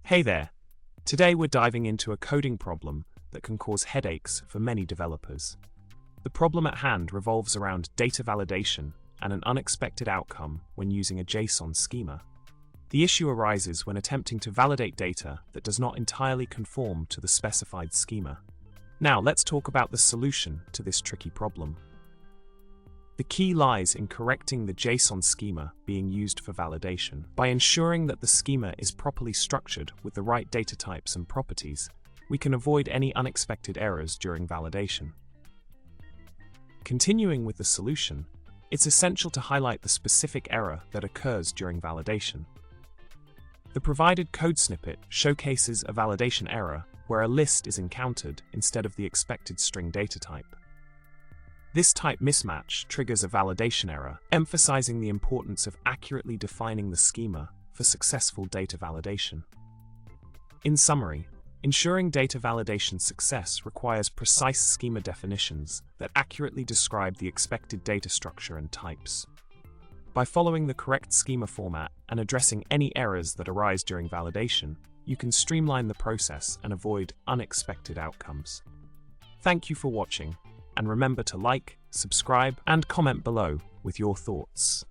Hey there! Today we're diving into a coding problem that can cause headaches for many developers. The problem at hand revolves around data validation and an unexpected outcome when using a JSON schema. The issue arises when attempting to validate data that does not entirely conform to the specified schema. Now let's talk about the solution to this tricky problem. The key lies in correcting the JSON schema being used for validation. By ensuring that the schema is properly structured with the right data types and properties, we can avoid any unexpected errors during validation. Continuing with the solution, it's essential to highlight the specific error that occurs during validation. The provided code snippet showcases a validation error where a list is encountered instead of the expected string data type. This type mismatch triggers a validation error, emphasizing the importance of accurately defining the schema for successful data validation. In summary, ensuring data validation success requires precise schema definitions that accurately describe the expected data structure and types. By following the correct schema format and addressing any errors that arise during validation, you can streamline the process and avoid unexpected outcomes. Thank you for watching. And remember to like, subscribe, and comment below with your thoughts.